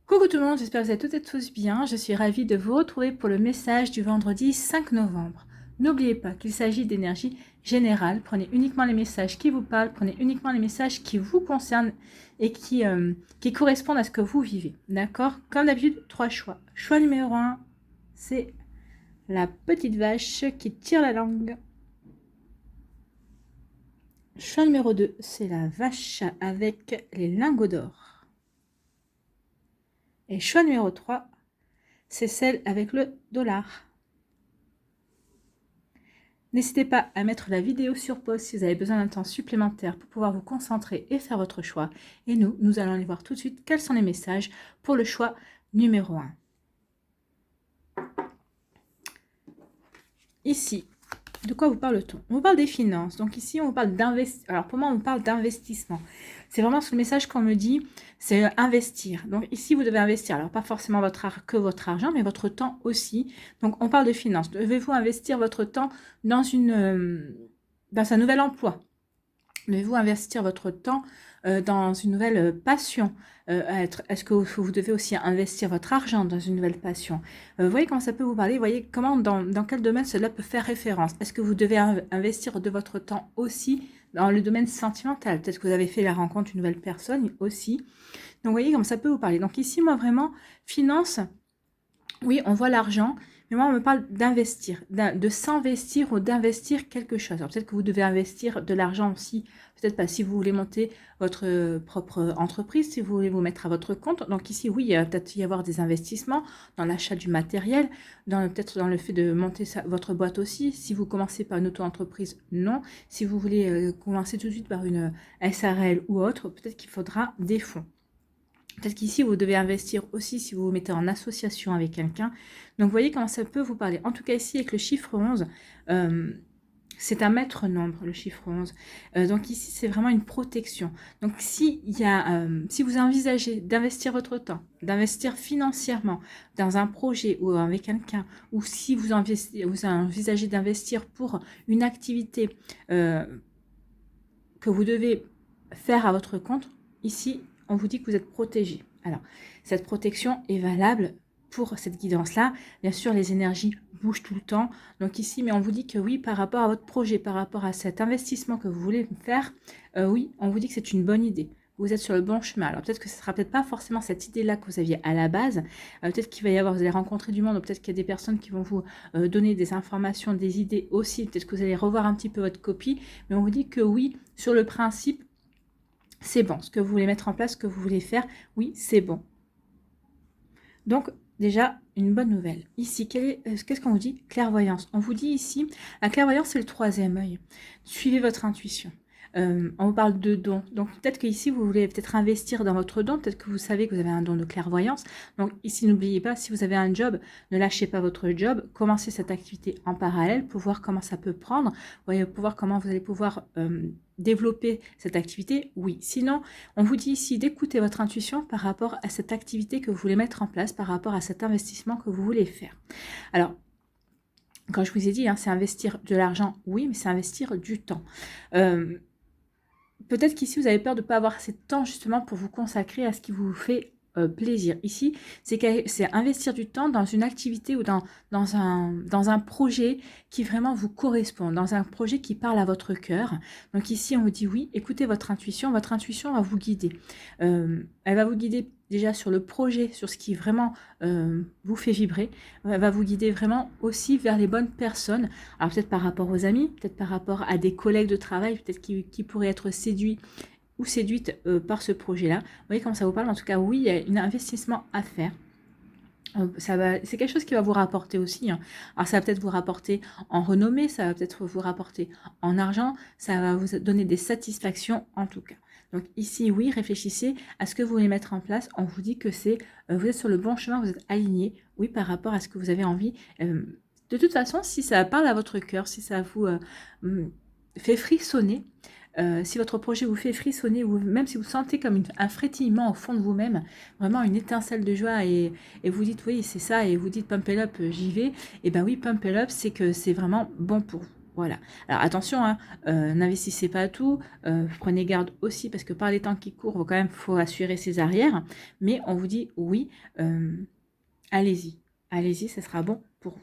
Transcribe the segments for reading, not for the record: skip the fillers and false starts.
Coucou tout le monde, j'espère que vous êtes toutes et tous bien. Je suis ravie de vous retrouver pour le message du vendredi 5 novembre. N'oubliez pas qu'il s'agit d'énergie générale. Prenez uniquement les messages qui vous parlent, prenez uniquement les messages qui vous concernent et qui correspondent à ce que vous vivez. D'accord? Comme d'habitude, 3 choix. Choix numéro 1, c'est la petite vache qui tire la langue. Choix numéro 2, c'est la vache avec les lingots d'or. Et choix numéro 3, c'est celle avec le dollar. N'hésitez pas à mettre la vidéo sur pause si vous avez besoin d'un temps supplémentaire pour pouvoir vous concentrer et faire votre choix. Et nous allons aller voir tout de suite quels sont les messages pour le choix numéro 1. Ici, de quoi vous parle-t-on? On vous parle des finances. Donc ici, on vous parle d'investissement. Alors pour moi, on vous parle d'investissement. C'est vraiment ce message qu'on me dit, c'est investir. Donc ici, vous devez investir. Alors pas forcément que votre argent, mais votre temps aussi. Donc on parle de finances. Devez-vous investir votre temps dans un nouvel emploi? Devez-vous investir votre temps dans une nouvelle passion? Est-ce que vous devez aussi investir votre argent dans une nouvelle passion? Vous voyez comment ça peut vous parler? Vous voyez comment, dans quel domaine cela peut faire référence? Est-ce que vous devez investir de votre temps aussi dans le domaine sentimental? Peut-être que vous avez fait la rencontre d'une nouvelle personne aussi. Donc, vous voyez comment ça peut vous parler. Donc ici, moi, vraiment, finance, oui, on voit l'argent, mais moi, on me parle d'investir, de s'investir ou d'investir quelque chose. Alors, peut-être que vous devez investir de l'argent aussi, peut-être pas si vous voulez monter votre propre entreprise, si vous voulez vous mettre à votre compte. Donc ici, oui, il va peut-être y avoir des investissements dans l'achat du matériel, peut-être dans le fait de monter votre boîte aussi. Si vous commencez par une auto-entreprise, non. Si vous voulez commencer tout de suite par une SARL ou autre, peut-être qu'il faudra des fonds. Peut-être qu'ici, vous devez investir aussi si vous vous mettez en association avec quelqu'un. Donc, vous voyez comment ça peut vous parler. En tout cas, ici, avec le chiffre 11, c'est un maître nombre, le chiffre 11. Donc, ici, c'est vraiment une protection. Donc, si vous envisagez d'investir votre temps, d'investir financièrement dans un projet ou avec quelqu'un, ou si vous envisagez d'investir pour une activité que vous devez faire à votre compte, ici, on vous dit que vous êtes protégé. Alors, cette protection est valable pour cette guidance-là. Bien sûr, les énergies bougent tout le temps. Donc ici, mais on vous dit que oui, par rapport à votre projet, par rapport à cet investissement que vous voulez faire, oui, on vous dit que c'est une bonne idée. Vous êtes sur le bon chemin. Alors peut-être que ce ne sera peut-être pas forcément cette idée-là que vous aviez à la base. Peut-être qu'il va y avoir, vous allez rencontrer du monde, peut-être qu'il y a des personnes qui vont vous donner des informations, des idées aussi. Peut-être que vous allez revoir un petit peu votre copie. Mais on vous dit que oui, sur le principe, c'est bon. Ce que vous voulez mettre en place, ce que vous voulez faire, oui, c'est bon. Donc, déjà, une bonne nouvelle. Ici, qu'est-ce qu'on vous dit? Clairvoyance. On vous dit ici, la clairvoyance, c'est le 3e œil. Suivez votre intuition. On vous parle de dons. Donc, peut-être qu'ici, vous voulez peut-être investir dans votre don. Peut-être que vous savez que vous avez un don de clairvoyance. Donc, ici, n'oubliez pas, si vous avez un job, ne lâchez pas votre job. Commencez cette activité en parallèle pour voir comment ça peut prendre. Vous voyez, pour voir comment vous allez pouvoir développer cette activité. Oui. Sinon, on vous dit ici d'écouter votre intuition par rapport à cette activité que vous voulez mettre en place, par rapport à cet investissement que vous voulez faire. Alors, quand je vous ai dit, c'est investir de l'argent, oui, mais c'est investir du temps. Peut-être qu'ici, vous avez peur de ne pas avoir assez de temps justement pour vous consacrer à ce qui vous fait plaisir. Ici, c'est investir du temps dans une activité ou dans un projet qui vraiment vous correspond, dans un projet qui parle à votre cœur. Donc ici, on vous dit oui, écoutez votre intuition va vous guider. Elle va vous guider déjà sur le projet, sur ce qui vraiment vous fait vibrer. Elle va vous guider vraiment aussi vers les bonnes personnes. Alors peut-être par rapport aux amis, peut-être par rapport à des collègues de travail, peut-être qui pourraient être séduits ou séduite par ce projet-là. Vous voyez comment ça vous parle? En tout cas, oui, il y a un investissement à faire. C'est quelque chose qui va vous rapporter aussi. Alors, ça va peut-être vous rapporter en renommée, ça va peut-être vous rapporter en argent, ça va vous donner des satisfactions en tout cas. Donc ici, oui, réfléchissez à ce que vous voulez mettre en place. On vous dit que vous êtes sur le bon chemin, vous êtes aligné, oui, par rapport à ce que vous avez envie. De toute façon, si ça parle à votre cœur, si ça vous fait frissonner, si votre projet vous fait frissonner, ou même si vous sentez comme un frétillement au fond de vous-même, vraiment une étincelle de joie, et vous dites oui c'est ça, et vous dites pump it up, j'y vais, et ben oui, pump it up, c'est que c'est vraiment bon pour vous. Voilà. Alors attention, hein, n'investissez pas tout, prenez garde aussi parce que par les temps qui courent, quand même, faut assurer ses arrières. Mais on vous dit oui, allez-y, allez-y, ça sera bon pour vous.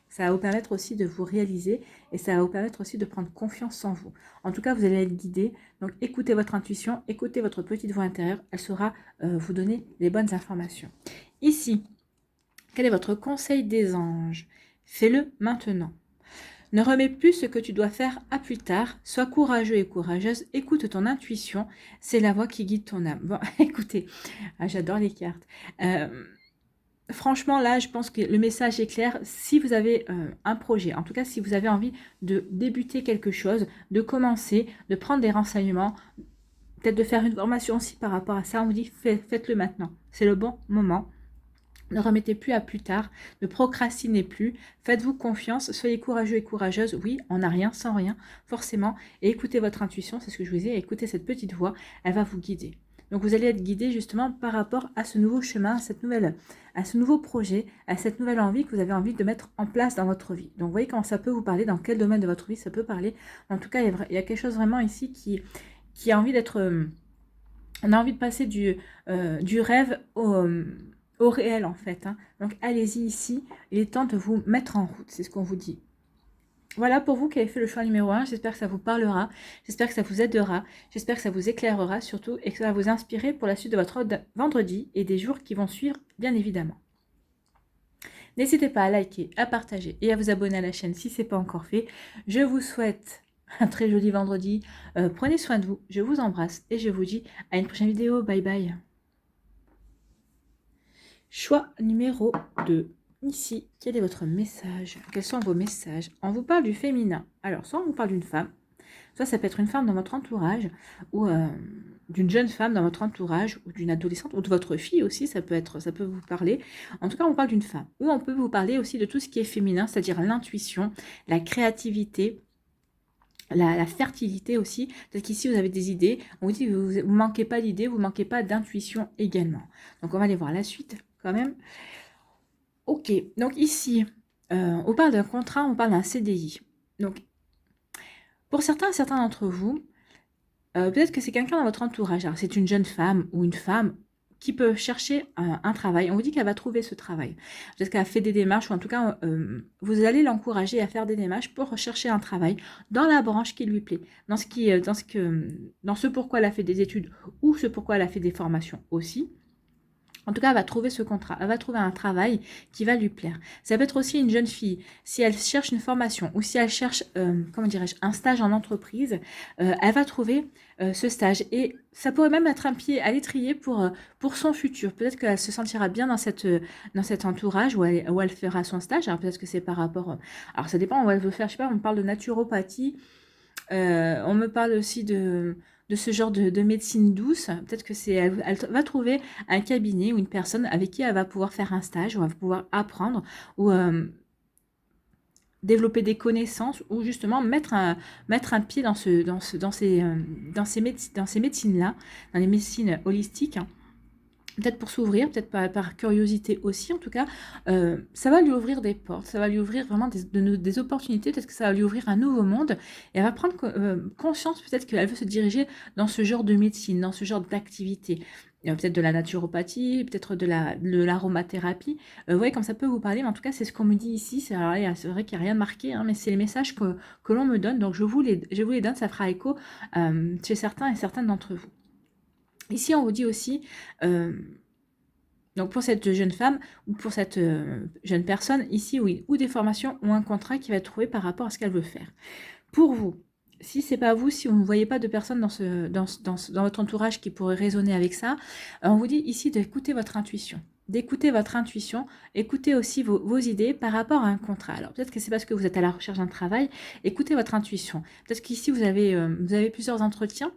Ça va vous permettre aussi de vous réaliser et ça va vous permettre aussi de prendre confiance en vous. En tout cas, vous allez être guidé. Donc, écoutez votre intuition, écoutez votre petite voix intérieure. Elle saura vous donner les bonnes informations. Ici, quel est votre conseil des anges? Fais-le maintenant. Ne remets plus ce que tu dois faire à plus tard. Sois courageux et courageuse. Écoute ton intuition. C'est la voix qui guide ton âme. Bon, écoutez, j'adore les cartes. Franchement, là, je pense que le message est clair. Si vous avez un projet, en tout cas, si vous avez envie de débuter quelque chose, de commencer, de prendre des renseignements, peut-être de faire une formation aussi par rapport à ça, on vous dit faites-le maintenant. C'est le bon moment. Ne remettez plus à plus tard, ne procrastinez plus, faites-vous confiance, soyez courageux et courageuse. Oui, on n'a rien sans rien, forcément. Et écoutez votre intuition, c'est ce que je vous ai, écoutez cette petite voix, elle va vous guider. Donc vous allez être guidé justement par rapport à ce nouveau chemin, à ce nouveau projet, à cette nouvelle envie que vous avez envie de mettre en place dans votre vie. Donc vous voyez comment ça peut vous parler, dans quel domaine de votre vie ça peut parler. En tout cas, il y a quelque chose vraiment ici qui a envie d'être... on a envie de passer du rêve au réel en fait. Hein. Donc allez-y ici, il est temps de vous mettre en route, c'est ce qu'on vous dit. Voilà pour vous qui avez fait le choix numéro 1, j'espère que ça vous parlera, j'espère que ça vous aidera, j'espère que ça vous éclairera surtout et que ça va vous inspirer pour la suite de votre vendredi et des jours qui vont suivre bien évidemment. N'hésitez pas à liker, à partager et à vous abonner à la chaîne si ce n'est pas encore fait. Je vous souhaite un très joli vendredi, prenez soin de vous, je vous embrasse et je vous dis à une prochaine vidéo, bye bye. Choix numéro 2. Ici, quel est votre message? Quels sont vos messages? On vous parle du féminin. Alors, soit on vous parle d'une femme, soit ça peut être une femme dans votre entourage, ou d'une jeune femme dans votre entourage, ou d'une adolescente, ou de votre fille aussi, ça peut vous parler. En tout cas, on vous parle d'une femme. Ou on peut vous parler aussi de tout ce qui est féminin, c'est-à-dire l'intuition, la créativité, la fertilité aussi. Peut-être qu'ici, vous avez des idées. On vous dit que vous ne manquez pas d'idées, vous ne manquez pas d'intuition également. Donc, on va aller voir la suite quand même. Ok, donc ici, on parle d'un contrat, on parle d'un CDI. Donc, pour certains d'entre vous, peut-être que c'est quelqu'un dans votre entourage. Alors, c'est une jeune femme ou une femme qui peut chercher un travail. On vous dit qu'elle va trouver ce travail. Peut-être qu'elle a fait des démarches, ou en tout cas, vous allez l'encourager à faire des démarches pour rechercher un travail dans la branche qui lui plaît, dans ce pourquoi elle a fait des études ou ce pourquoi elle a fait des formations aussi. En tout cas, elle va trouver ce contrat, elle va trouver un travail qui va lui plaire. Ça peut être aussi une jeune fille, si elle cherche une formation ou si elle cherche, comment dirais-je, un stage en entreprise, elle va trouver ce stage. Et ça pourrait même être un pied à l'étrier pour son futur. Peut-être qu'elle se sentira bien dans cet entourage où elle fera son stage. Alors peut-être que c'est par rapport... alors ça dépend où elle veut faire, je sais pas, on me parle de naturopathie, on me parle aussi de ce genre de médecine douce. Peut-être que elle va trouver un cabinet ou une personne avec qui elle va pouvoir faire un stage, ou elle va pouvoir apprendre, ou développer des connaissances, ou justement mettre un pied dans ces médecines-là, dans les médecines holistiques. Hein. Peut-être pour s'ouvrir, peut-être par curiosité aussi, en tout cas, ça va lui ouvrir des portes, ça va lui ouvrir vraiment des opportunités, peut-être que ça va lui ouvrir un nouveau monde, et elle va prendre conscience peut-être qu'elle veut se diriger dans ce genre de médecine, dans ce genre d'activité, peut-être de la naturopathie, peut-être de l'aromathérapie, vous voyez comme ça peut vous parler, mais en tout cas c'est ce qu'on me dit ici, c'est vrai qu'il n'y a rien de marqué, hein, mais c'est les messages que l'on me donne, donc je vous les donne, ça fera écho chez certains et certaines d'entre vous. Ici, on vous dit aussi, donc pour cette jeune femme ou pour cette jeune personne, ici, oui, ou des formations ou un contrat qui va être trouvé par rapport à ce qu'elle veut faire. Pour vous, si c'est pas vous, si vous ne voyez pas de personne dans votre entourage qui pourrait résonner avec ça, on vous dit ici d'écouter votre intuition. Écoutez aussi vos idées par rapport à un contrat. Alors peut-être que c'est parce que vous êtes à la recherche d'un travail, écoutez votre intuition. Peut-être qu'ici vous avez plusieurs entretiens,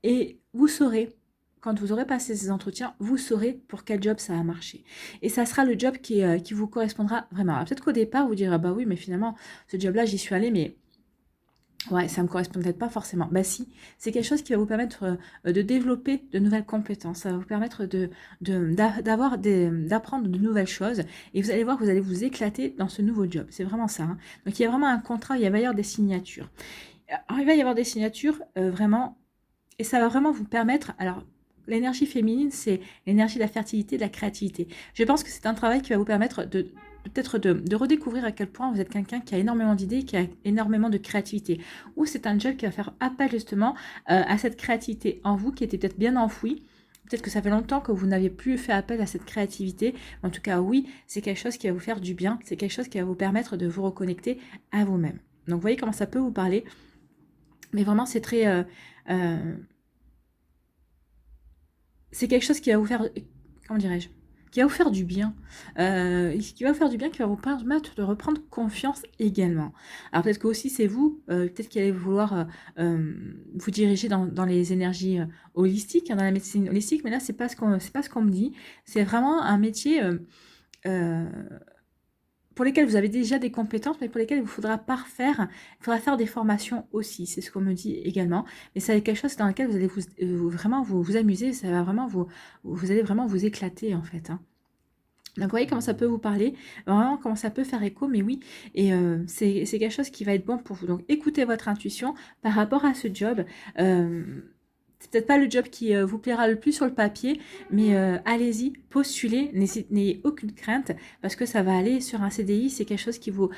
et vous saurez, quand vous aurez passé ces entretiens, vous saurez pour quel job ça a marché. Et ça sera le job qui vous correspondra vraiment. Peut-être qu'au départ, vous direz, ah bah oui, mais finalement, ce job-là, j'y suis allée, mais Ouais, ça me correspond peut-être pas forcément. Bah si, c'est quelque chose qui va vous permettre de développer de nouvelles compétences. Ça va vous permettre d'apprendre de nouvelles choses. Et vous allez voir que vous allez vous éclater dans ce nouveau job. C'est vraiment ça, hein. Donc il y a vraiment un contrat, il va y avoir des signatures. Alors, il va y avoir des signatures vraiment, et ça va vraiment vous permettre. Alors, l'énergie féminine, c'est l'énergie de la fertilité, de la créativité. Je pense que c'est un travail qui va vous permettre peut-être de redécouvrir à quel point vous êtes quelqu'un qui a énormément d'idées, qui a énormément de créativité. Ou c'est un job qui va faire appel justement à cette créativité en vous qui était peut-être bien enfouie. Peut-être que ça fait longtemps que vous n'avez plus fait appel à cette créativité. En tout cas, oui, c'est quelque chose qui va vous faire du bien. C'est quelque chose qui va vous permettre de vous reconnecter à vous-même. Donc, vous voyez comment ça peut vous parler. Mais vraiment, c'est très... c'est quelque chose qui va vous faire... Comment dirais-je, qui va vous faire du bien, qui va vous faire du bien, qui va vous permettre de reprendre confiance également. Alors peut-être que aussi c'est vous, peut-être qu'il allez vouloir vous diriger dans les énergies holistiques, hein, dans la médecine holistique, mais là c'est pas ce qu'on me dit. C'est vraiment un métier pour lesquels vous avez déjà des compétences, mais pour lesquels il vous faudra parfaire, il faudra faire des formations aussi, c'est ce qu'on me dit également. Mais c'est quelque chose dans lequel vous allez vraiment vous amuser, ça va vraiment vous allez vraiment vous éclater en fait, hein. Donc, vous voyez comment ça peut vous parler, vraiment comment ça peut faire écho, mais oui, et c'est quelque chose qui va être bon pour vous. Donc, écoutez votre intuition par rapport à ce job. C'est peut-être pas le job qui vous plaira le plus sur le papier, mais allez-y, postulez, n'ayez aucune crainte, parce que ça va aller sur un CDI, c'est quelque chose qui vous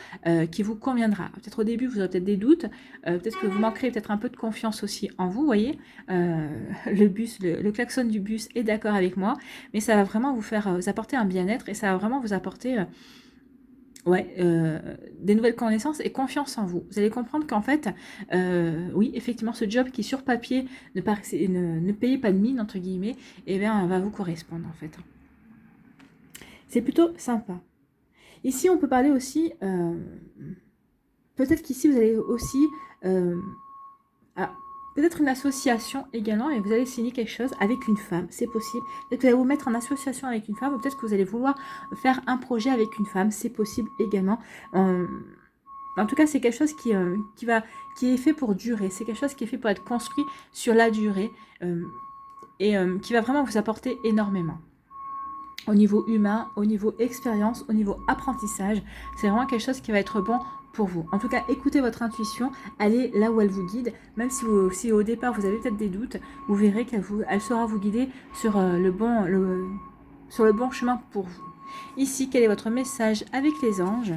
conviendra. Peut-être au début, vous aurez peut-être des doutes, peut-être que vous manquerez peut-être un peu de confiance aussi en vous, vous voyez. Le klaxon du bus est d'accord avec moi, mais ça va vraiment vous apporter un bien-être, et ça va vraiment vous apporter... des nouvelles connaissances et confiance en vous. Vous allez comprendre qu'en fait, oui, effectivement, ce job qui sur papier ne payait pas de mine, entre guillemets, eh bien, va vous correspondre en fait. C'est plutôt sympa. Ici, on peut parler aussi, peut-être qu'ici, vous allez aussi... peut-être une association également, et vous allez signer quelque chose avec une femme, c'est possible. Peut-être que vous allez vous mettre en association avec une femme, ou peut-être que vous allez vouloir faire un projet avec une femme, c'est possible également. En tout cas, c'est quelque chose qui est fait pour durer, c'est quelque chose qui est fait pour être construit sur la durée, et qui va vraiment vous apporter énormément. Au niveau humain, au niveau expérience, au niveau apprentissage, c'est vraiment quelque chose qui va être bon pour vous. En tout cas, écoutez votre intuition, allez là où elle vous guide, même si au départ vous avez peut-être des doutes, vous verrez qu'elle saura vous guider sur le bon chemin pour vous. Ici, quel est votre message avec les anges ?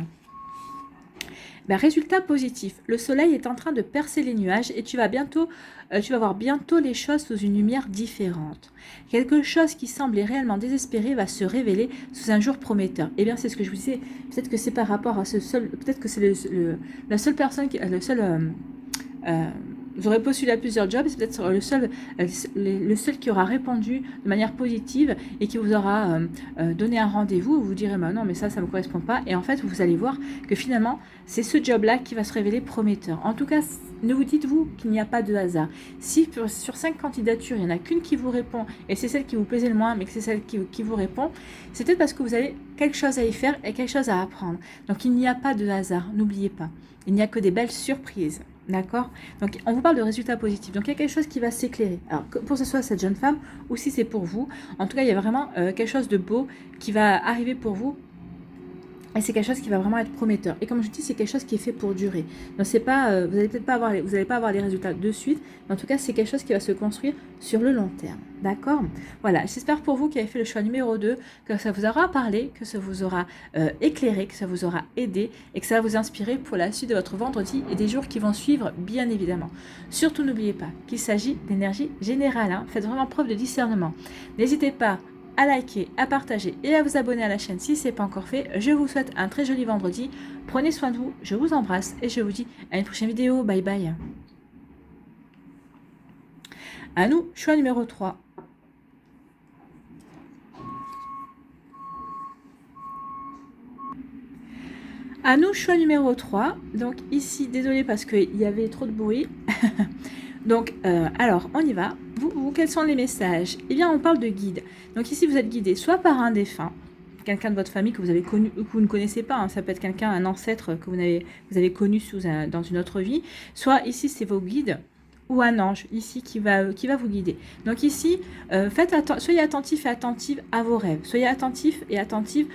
Résultat positif, le soleil est en train de percer les nuages et tu vas voir bientôt les choses sous une lumière différente. Quelque chose qui semblait réellement désespéré va se révéler sous un jour prometteur. Eh bien, c'est ce que je vous disais, peut-être que c'est par rapport à peut-être que c'est la seule personne, vous aurez postulé à plusieurs jobs, c'est peut-être le seul qui aura répondu de manière positive et qui vous aura donné un rendez-vous. Vous direz, non, mais ça ne me correspond pas. Et en fait, vous allez voir que finalement, c'est ce job-là qui va se révéler prometteur. En tout cas, ne vous dites-vous qu'il n'y a pas de hasard. Si sur 5 candidatures, il n'y en a qu'une qui vous répond et c'est celle qui vous plaisait le moins, mais que c'est celle qui vous répond, c'est peut-être parce que vous avez quelque chose à y faire et quelque chose à apprendre. Donc, il n'y a pas de hasard, n'oubliez pas. Il n'y a que des belles surprises. D'accord? Donc, on vous parle de résultats positifs. Donc, il y a quelque chose qui va s'éclairer. Alors, pour que ce soit cette jeune femme ou si c'est pour vous, en tout cas, il y a vraiment quelque chose de beau qui va arriver pour vous. Et c'est quelque chose qui va vraiment être prometteur. Et comme je dis, c'est quelque chose qui est fait pour durer. Donc, c'est pas, vous n'allez peut-être pas avoir les résultats de suite, mais en tout cas, c'est quelque chose qui va se construire sur le long terme. D'accord? Voilà, j'espère pour vous qui avez fait le choix numéro 2, que ça vous aura parlé, que ça vous aura éclairé, que ça vous aura aidé et que ça va vous inspirer pour la suite de votre vendredi et des jours qui vont suivre, bien évidemment. Surtout, n'oubliez pas qu'il s'agit d'énergie générale. Hein. Faites vraiment preuve de discernement. N'hésitez pas à liker, à partager et à vous abonner à la chaîne si ce n'est pas encore fait. Je vous souhaite un très joli vendredi. Prenez soin de vous, je vous embrasse et je vous dis à une prochaine vidéo. Bye bye. À nous, choix numéro 3. À nous, choix numéro 3. Donc ici, désolé parce qu'il y avait trop de bruit. Donc, alors, on y va. Vous, quels sont les messages? Eh bien, on parle de guide. Donc ici, vous êtes guidé soit par un défunt, quelqu'un de votre famille que vous avez connu ou que vous ne connaissez pas, hein. Ça peut être quelqu'un, un ancêtre que vous avez connu dans une autre vie. Soit ici, c'est vos guides ou un ange ici qui va vous guider. Donc ici, soyez attentifs et attentives à vos rêves. Soyez attentifs et attentives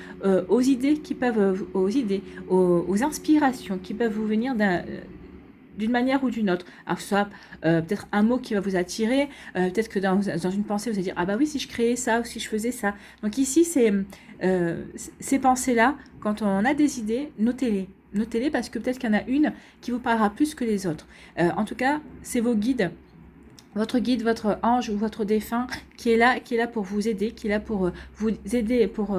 aux idées qui peuvent, aux inspirations qui peuvent vous venir d'une manière ou d'une autre. Alors, soit peut-être un mot qui va vous attirer, peut-être que dans une pensée, vous allez dire « Ah bah oui, si je créais ça ou si je faisais ça ». Donc ici, ces pensées-là, quand on a des idées, notez-les. Notez-les parce que peut-être qu'il y en a une qui vous parlera plus que les autres. En tout cas, c'est vos guides, votre ange ou votre défunt qui est là pour vous aider, qui est là pour vous aider, pour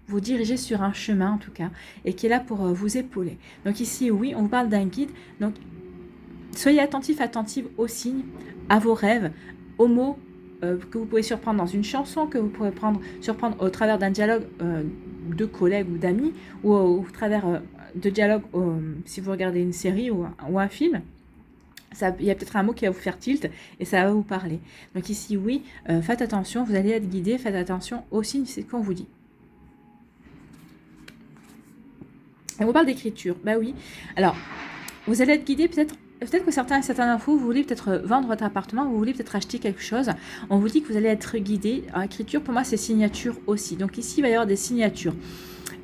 vous diriger sur un chemin en tout cas, et qui est là pour vous épauler. Donc ici, oui, on vous parle d'un guide. Donc, soyez attentifs, attentives aux signes, à vos rêves, aux mots que vous pouvez surprendre dans une chanson, que vous pouvez surprendre au travers d'un dialogue de collègues ou d'amis, ou au travers de dialogues si vous regardez une série ou un film. Il y a peut-être un mot qui va vous faire tilt et ça va vous parler. Donc ici, oui, faites attention, vous allez être guidé, faites attention aux signes, c'est ce qu'on vous dit. On vous parle d'écriture, bah oui. Alors, vous allez être guidé peut-être que certaines d'entre vous, vous voulez peut-être vendre votre appartement, vous voulez peut-être acheter quelque chose. On vous dit que vous allez être guidé. En écriture, pour moi, c'est signature aussi. Donc ici, il va y avoir des signatures.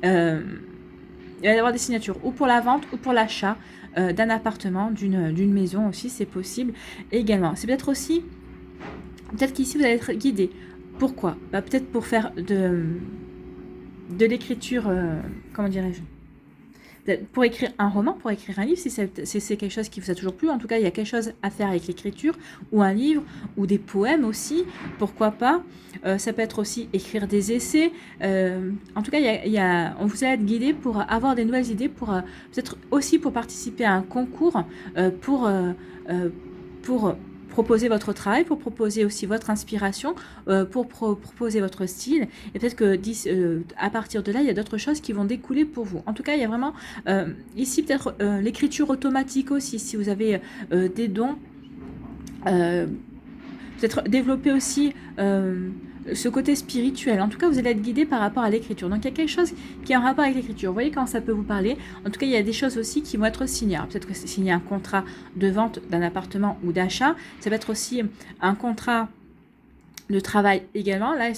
Il va y avoir des signatures ou pour la vente ou pour l'achat d'un appartement, d'une maison aussi, c'est possible également. C'est peut-être aussi, peut-être qu'ici, vous allez être guidé. Pourquoi? Bah, peut-être pour faire de l'écriture, comment dirais-je? Pour écrire un roman, pour écrire un livre, si c'est quelque chose qui vous a toujours plu. En tout cas, il y a quelque chose à faire avec l'écriture, ou un livre, ou des poèmes aussi, pourquoi pas. Ça peut être aussi écrire des essais. En tout cas, on vous allez être guidé pour avoir des nouvelles idées, peut-être aussi pour participer à un concours, pour proposer votre travail, pour proposer aussi votre inspiration, pour proposer votre style. Et peut-être que à partir de là, il y a d'autres choses qui vont découler pour vous. En tout cas, il y a vraiment ici peut-être l'écriture automatique aussi, si vous avez des dons. Peut-être développer aussi ce côté spirituel. En tout cas, vous allez être guidé par rapport à l'écriture. Donc, il y a quelque chose qui est en rapport avec l'écriture. Vous voyez quand ça peut vous parler. En tout cas, il y a des choses aussi qui vont être signées. Peut-être que c'est signer un contrat de vente d'un appartement ou d'achat. Ça peut être aussi un contrat de travail également. Là,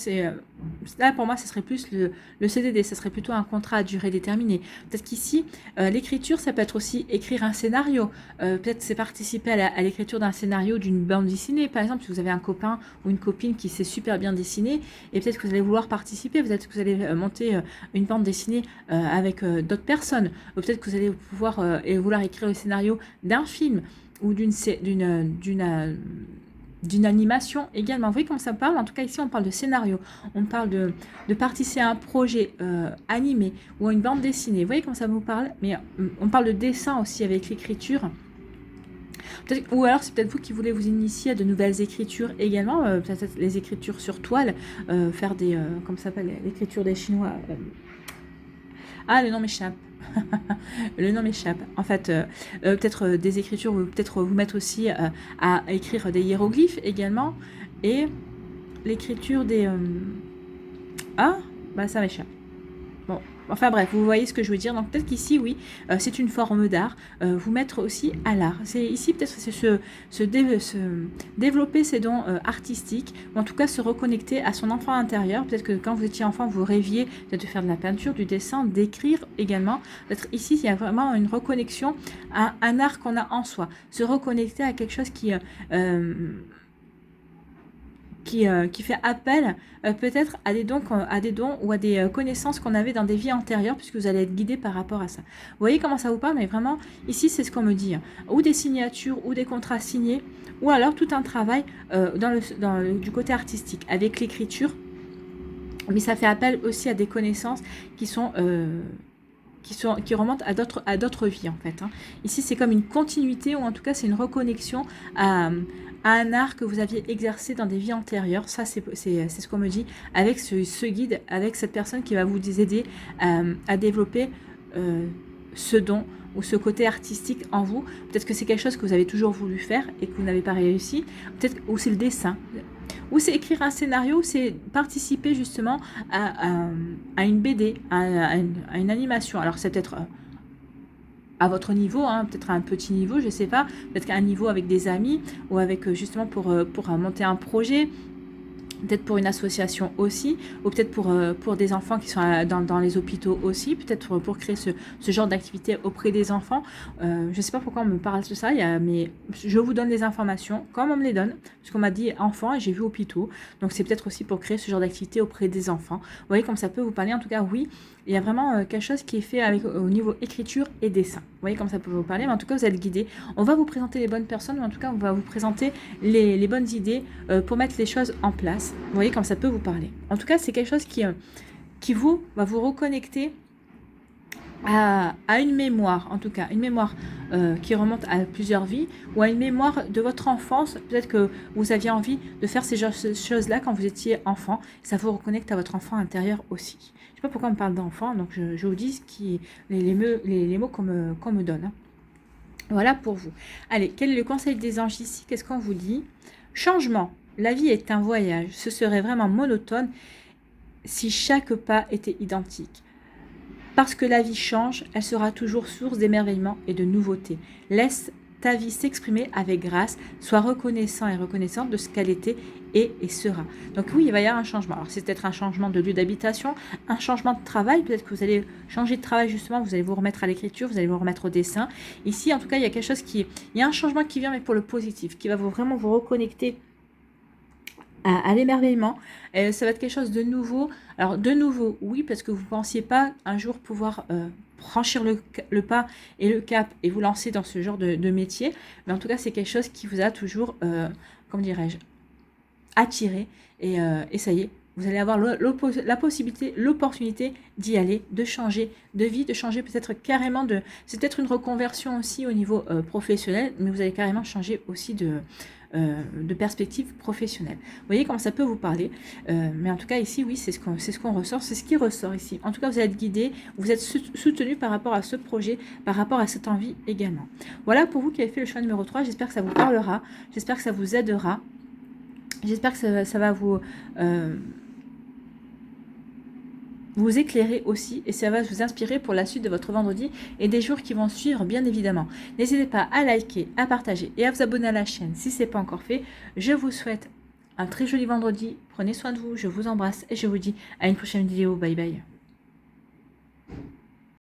pour moi, ce serait plus le CDD. Ce serait plutôt un contrat à durée déterminée. Peut-être qu'ici, l'écriture, ça peut être aussi écrire un scénario. Peut-être c'est participer à l'écriture d'un scénario d'une bande dessinée. Par exemple, si vous avez un copain ou une copine qui sait super bien dessiner, et peut-être que vous allez vouloir participer. Peut-être que vous allez monter une bande dessinée avec d'autres personnes. Ou peut-être que vous allez pouvoir vouloir écrire le scénario d'un film ou d'une animation également. Vous voyez comment ça parle? En tout cas, ici, on parle de scénario. On parle de participer à un projet animé ou à une bande dessinée. Vous voyez comment ça vous parle? Mais on parle de dessin aussi avec l'écriture. Ou alors, c'est peut-être vous qui voulez vous initier à de nouvelles écritures également. Peut-être les écritures sur toile. Faire des... comment ça s'appelle? L'écriture des Chinois. Ah, le nom m'échappe. Le nom m'échappe. En fait, peut-être des écritures, ou peut-être vous mettre aussi à écrire des hiéroglyphes également. Et l'écriture des... Ah, bah ça m'échappe. Bon, enfin bref, vous voyez ce que je veux dire. Donc peut-être qu'ici, oui, c'est une forme d'art. Vous mettre aussi à l'art. C'est ici peut-être c'est se développer ses dons artistiques, ou en tout cas se reconnecter à son enfant intérieur. Peut-être que quand vous étiez enfant, vous rêviez peut-être de faire de la peinture, du dessin, d'écrire également. Peut-être ici, il y a vraiment une reconnexion à un art qu'on a en soi. Se reconnecter à quelque chose qui fait appel peut-être à des dons ou à des connaissances qu'on avait dans des vies antérieures, puisque vous allez être guidé par rapport à ça. Vous voyez comment ça vous parle? Mais vraiment, ici, c'est ce qu'on me dit. Ou des signatures, ou des contrats signés, ou alors tout un travail du côté artistique, avec l'écriture. Mais ça fait appel aussi à des connaissances qui remontent à d'autres vies, en fait. Ici, c'est comme une continuité, ou en tout cas, c'est une reconnexion à un art que vous aviez exercé dans des vies antérieures. Ça, c'est ce qu'on me dit avec ce guide, avec cette personne qui va vous aider à développer ce don ou ce côté artistique en vous. Peut-être que c'est quelque chose que vous avez toujours voulu faire et que vous n'avez pas réussi. Peut-être ou c'est le dessin. ou c'est écrire un scénario, ou c'est participer justement à une BD, à une animation. Alors c'est peut-être à votre niveau, hein, peut-être à un petit niveau, je ne sais pas, peut-être qu'à un niveau avec des amis, ou avec justement pour monter un projet, peut-être pour une association aussi, ou peut-être pour des enfants qui sont dans les hôpitaux aussi, peut-être pour créer ce genre d'activité auprès des enfants. Je ne sais pas pourquoi on me parle de ça, mais je vous donne les informations comme on me les donne, parce qu'on m'a dit enfants et j'ai vu hôpitaux, donc c'est peut-être aussi pour créer ce genre d'activité auprès des enfants. Vous voyez comme ça peut vous parler, en tout cas oui, il y a vraiment quelque chose qui est fait au niveau écriture et dessin. Vous voyez comme ça peut vous parler, mais en tout cas vous êtes guidé. On va vous présenter les bonnes personnes, ou en tout cas on va vous présenter les bonnes idées pour mettre les choses en place. Vous voyez comme ça peut vous parler. En tout cas, c'est quelque chose qui va vous reconnecter à une mémoire, en tout cas, une mémoire qui remonte à plusieurs vies, ou à une mémoire de votre enfance. Peut-être que vous aviez envie de faire ces choses-là quand vous étiez enfant. Ça vous reconnecte à votre enfant intérieur aussi. Je ne sais pas pourquoi on me parle d'enfant, donc je vous dis les mots qu'on me donne. Hein. Voilà pour vous. Allez, quel est le conseil des anges ici? Qu'est-ce qu'on vous dit? Changement. La vie est un voyage. Ce serait vraiment monotone si chaque pas était identique. Parce que la vie change, elle sera toujours source d'émerveillement et de nouveautés. Laisse ta vie s'exprimer avec grâce. Sois reconnaissant et reconnaissante de ce qu'elle était et sera. Donc oui, il va y avoir un changement. Alors c'est peut-être un changement de lieu d'habitation, un changement de travail. Peut-être que vous allez changer de travail justement, vous allez vous remettre à l'écriture, vous allez vous remettre au dessin. Ici, en tout cas, il y a quelque chose il y a un changement qui vient, mais pour le positif, qui va vraiment vous reconnecter à l'émerveillement. Ça va être quelque chose de nouveau. Alors de nouveau, oui, parce que vous ne pensiez pas un jour pouvoir franchir le pas et le cap et vous lancer dans ce genre de métier. Mais en tout cas, c'est quelque chose qui vous a toujours, comment dirais-je, attiré. Et ça y est, vous allez avoir la possibilité, l'opportunité d'y aller, de changer de vie, de changer peut-être carrément c'est peut-être une reconversion aussi au niveau professionnel, mais vous allez carrément changer aussi de perspective professionnelle. Vous voyez comment ça peut vous parler, mais en tout cas ici, oui, c'est ce qu'on ressort, c'est ce qui ressort ici. En tout cas, vous êtes guidé, vous êtes soutenu par rapport à ce projet, par rapport à cette envie également. Voilà pour vous qui avez fait le choix numéro 3, j'espère que ça vous parlera, j'espère que ça vous aidera, j'espère que ça va vous éclairer aussi et ça va vous inspirer pour la suite de votre vendredi et des jours qui vont suivre bien évidemment. N'hésitez pas à liker, à partager et à vous abonner à la chaîne si ce n'est pas encore fait. Je vous souhaite un très joli vendredi, prenez soin de vous, je vous embrasse et je vous dis à une prochaine vidéo, bye bye.